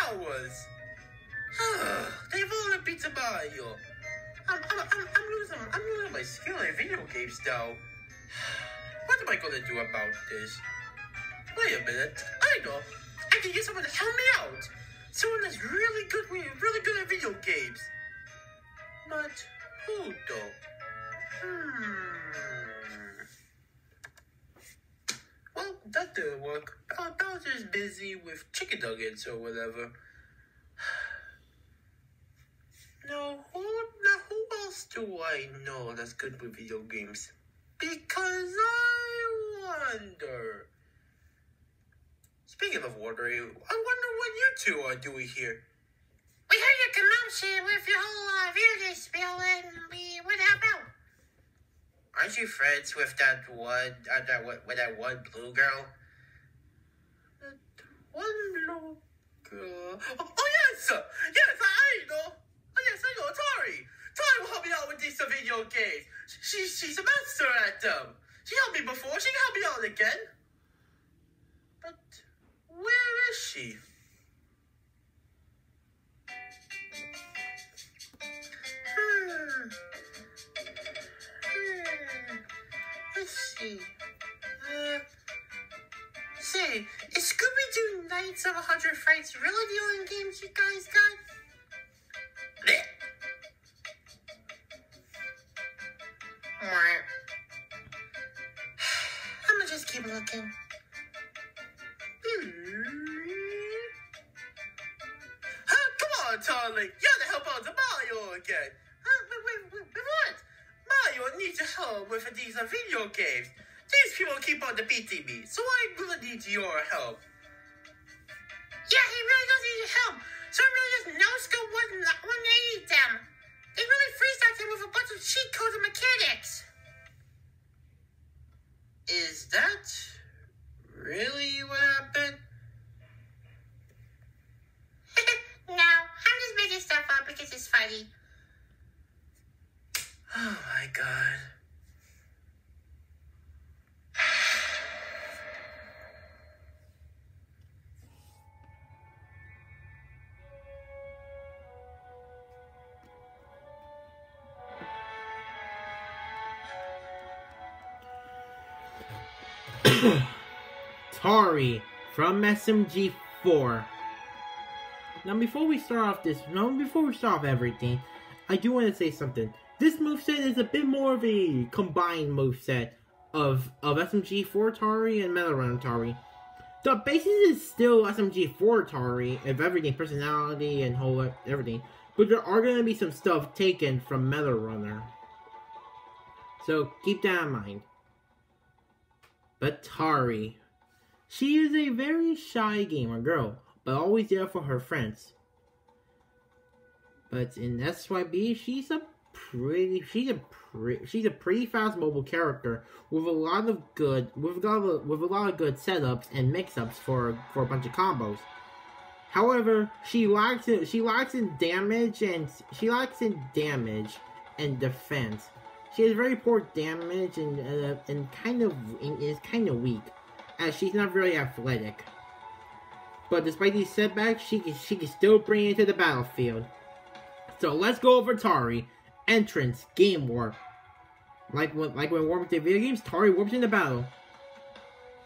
hours. They've all beat Mario. I'm losing my skill in video games now. What am I gonna do about this? Wait a minute. I know. I can get someone to help me out. Someone that's really good at video games. But who though? Well, that didn't work. Bowser's busy with chicken nuggets or whatever. Now who else do I know that's good with video games? Because I wonder. Speaking of wondering, I wonder what you two are doing here. We heard your commotion with your whole video game spiel, and we would help out. Aren't you friends with that one blue girl? That one blue girl. Oh yes, I know. Oh yes, I know Tari. Tari will help me out with these video games. She's a master at them. She helped me before. She can help me out again. But where is she? Let's see. Say, is Scooby-Doo Nights of 100 Frights really the only games you guys got? Blech. I'm gonna just keep looking. Come on, Tari. You gotta help out the Mario again. Wait, what? Mario needs your help with these video games. These people keep on defeating me, so I'm gonna need your help. Yeah, he really does need your help. So he really just no-scope 180 them. They really freeze-stacked him with a bunch of cheat codes and mechanics. Is that really what happened? No, I'm just making stuff up because it's funny. Oh my god. Tari from SMG4. Now before we start off everything, I do want to say something. This moveset is a bit more of a combined moveset of SMG4 Tari and Metal Runner Tari. The basis is still SMG4 Tari, of everything, personality and everything, but there are going to be some stuff taken from Metal Runner. So keep that in mind. But Tari, she is a very shy gamer girl, but always there for her friends. But in SYB, she's a pretty fast mobile character with a lot of good setups and mix-ups for a bunch of combos. However, she lacks in damage and defense. She has very poor damage and is kind of weak, as she's not very athletic. But despite these setbacks, she can still bring it to the battlefield. So let's go over Tari. Entrance, game warp. Like when warping to video games, Tari warps into battle.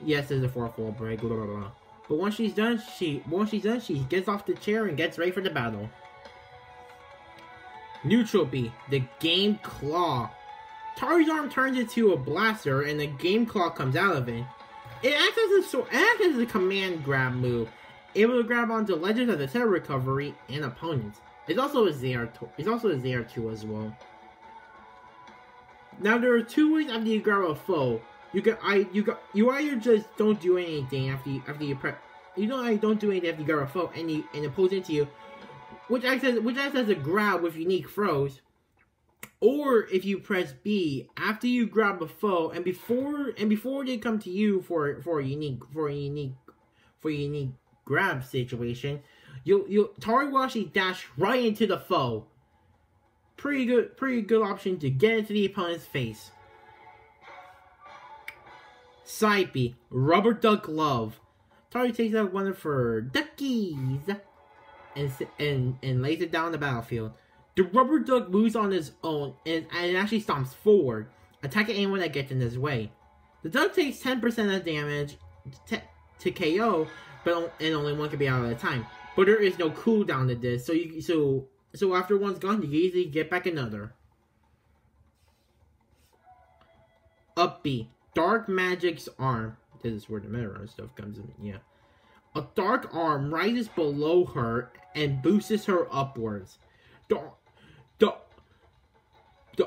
Yes, there's a 4-4 break. Blah, blah, blah. But once she's done, she gets off the chair and gets ready for the battle. Neutral B, the Game Claw. Tari's arm turns into a blaster, and the Game Claw comes out of it. It acts as a command grab move, able to grab onto Legends of the Terror Recovery and opponents. It's also a ZR2 as well. Now there are two ways after you grab a foe. You either just don't do anything after you grab a foe and it pulls into you, which acts as a grab with unique throws. Or if you press B after you grab a foe and before they come to you for a unique grab situation, Tari will actually dash right into the foe. Pretty good option to get into the opponent's face. Side B, Rubber Duck Glove. Tari takes out one of her duckies and lays it down on the battlefield. The rubber duck moves on its own and actually stomps forward, attacking anyone that gets in his way. The duck takes 10% of damage to KO, and only one can be out at a time. But there is no cooldown to this, so after one's gone, you can easily get back another. Up B, Dark Magic's arm. This is where the meta run stuff comes in. Yeah, a dark arm rises below her and boosts her upwards. The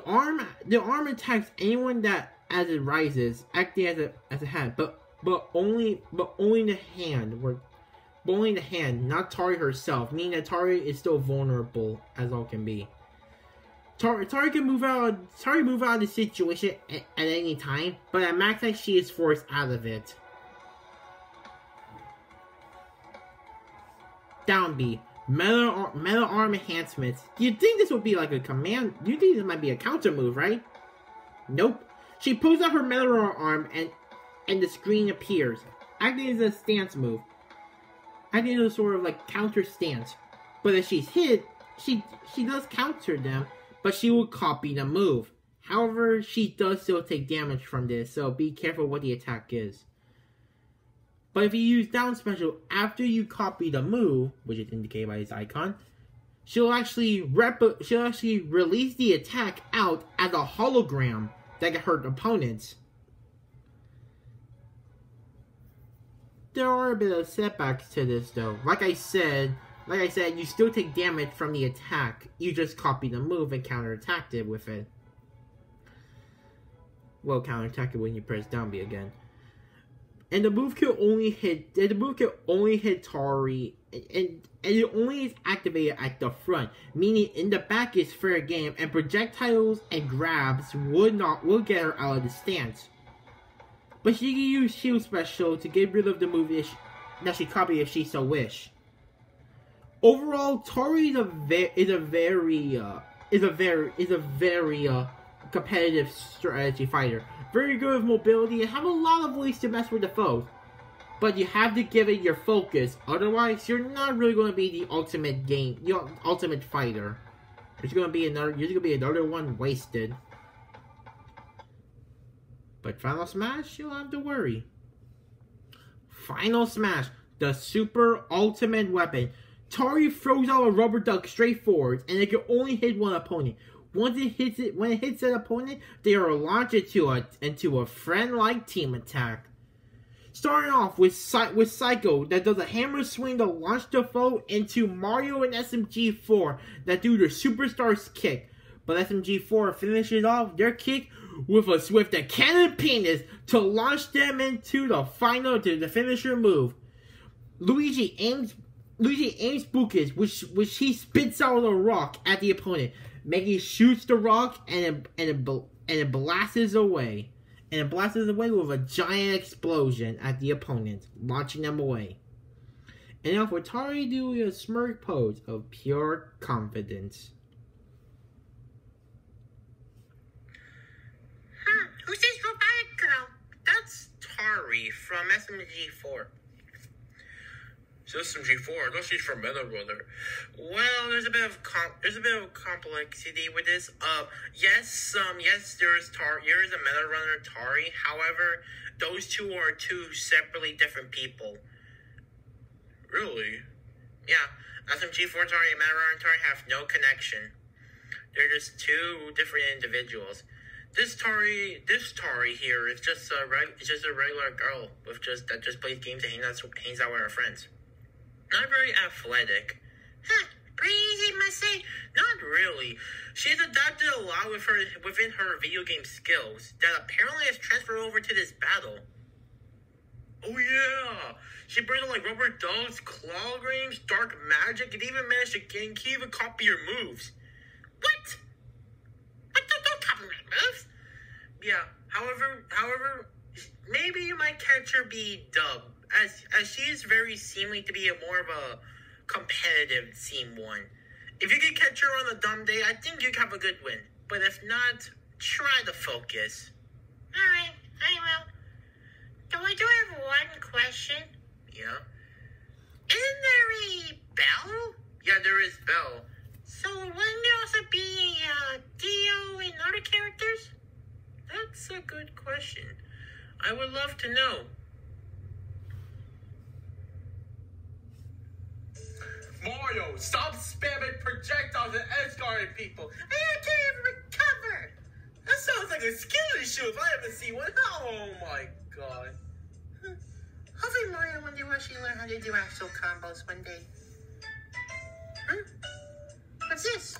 arm attacks anyone that as it rises, acting as a hand, but only the hand. But only the hand, not Tari herself, meaning that Tari is still vulnerable as all can be. Tari can move out of the situation at any time, but at max height she is forced out of it. Down B, metal arm enhancements. You'd think this would be like a command. You think this might be a counter move, right? Nope. She pulls out her metal arm and the screen appears, acting as a stance move. Acting as a sort of like counter stance. But if she's hit, she does counter them, but she will copy the move. However, she does still take damage from this, so be careful what the attack is. But if you use down special after you copy the move, which is indicated by this icon, she'll actually release the attack out as a hologram that can hurt opponents. There are a bit of setbacks to this though. Like I said, you still take damage from the attack. You just copy the move and counterattack it with it. Well, counterattack it when you press down B again. And the move can only hit Tari, and it only is activated at the front, meaning in the back is fair game, and projectiles and grabs will get her out of the stance. But she can use shield special to get rid of the move that she copied if she so wish. Overall, Tari is a very competitive strategy fighter. Very good with mobility and have a lot of ways to mess with the foe. But you have to give it your focus, otherwise you're not really going to be the ultimate fighter. You're just going to be another one wasted. But Final Smash, you'll have to worry. Final Smash, the super ultimate weapon. Tari throws out a rubber duck straight forward, and it can only hit one opponent. When it hits an opponent, they are launched into a friend-like team attack. Starting off with Psycho that does a hammer swing to launch the foe into Mario and SMG4 that do their superstar's kick. But SMG4 finishes off their kick with a cannon penis to launch them into the finisher move. Luigi aims Bukas, which he spits out a rock at the opponent. Maggie shoots the rock and it blasts away. And it blasts away with a giant explosion at the opponent, launching them away. And now for Tari doing a smirk pose of pure confidence. Who's this robotic girl? That's Tari from SMG4. SMG4, I thought she's from Meta Runner. Well, there's a bit of complexity with this. Yes, there is a Meta Runner Tari. However, those two are two separately different people. Really? Yeah, SMG4 Tari and Meta Runner Tari have no connection. They're just two different individuals. This Tari here is just a regular girl that just plays games and hangs out with her friends. Not very athletic. Breezy must say. Not really. She's adapted a lot within her video game skills that apparently has transferred over to this battle. Oh yeah! She brings like rubber ducks, claw rings, dark magic, and even managed to even copy your moves. What? But don't copy my moves. Yeah. However, maybe you might catch her be dubbed. As she is very seemingly to be more of a competitive team one. If you can catch her on a dumb day, I think you'd have a good win. But if not, try to focus. Alright, I will. Though I do have one question. Yeah? Isn't there a bell Yeah, there is Belle. So wouldn't there also be Dio and other characters? That's a good question. I would love to know. Mario, stop spamming projectiles and edge-guarding people. I can't even recover. That sounds like a skill issue if I ever see one. Oh my god. Hopefully Mario one day will actually learn how to do actual combos one day. What's this?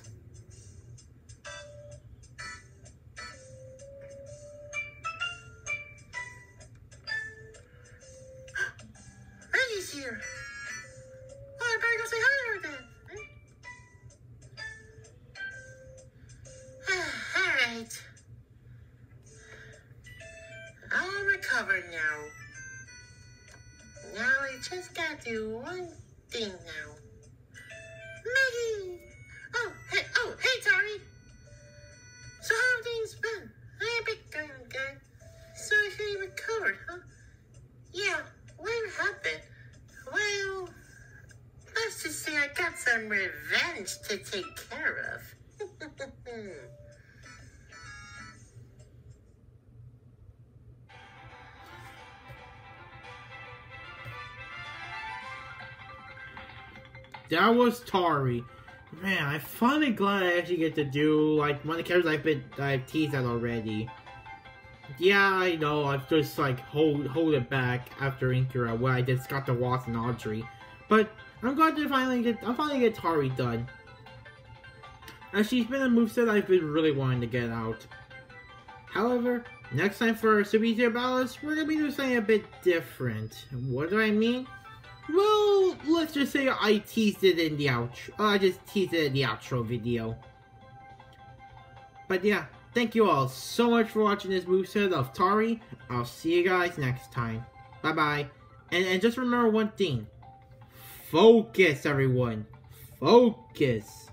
Reggie's here. Oh, I better go say hi to her then. Alright. I'm recovered now. Now I just gotta do one thing now. Maggie! Oh, hey, Tari! So how have things been? I've been going good. So I hear you recovered, huh? Yeah, what happened? Well, let's just say I got some revenge to take care of. That was Tari. Man, I'm finally glad I actually get to do, like, one of the characters I've teased at already. Yeah, I know, I've just, like, hold it back after Inkura, where I did Scott the Wasp and Audrey. But, I'm glad to finally get Tari done. As she's been a moveset I've been really wanting to get out. However, next time for Super Easier Battles, we're gonna be doing something a bit different. What do I mean? Well, let's just say I teased it in the outro. I just teased it in the outro video. But yeah, thank you all so much for watching this moveset of Tari. I'll see you guys next time. Bye bye. And just remember one thing. Focus, everyone. Focus.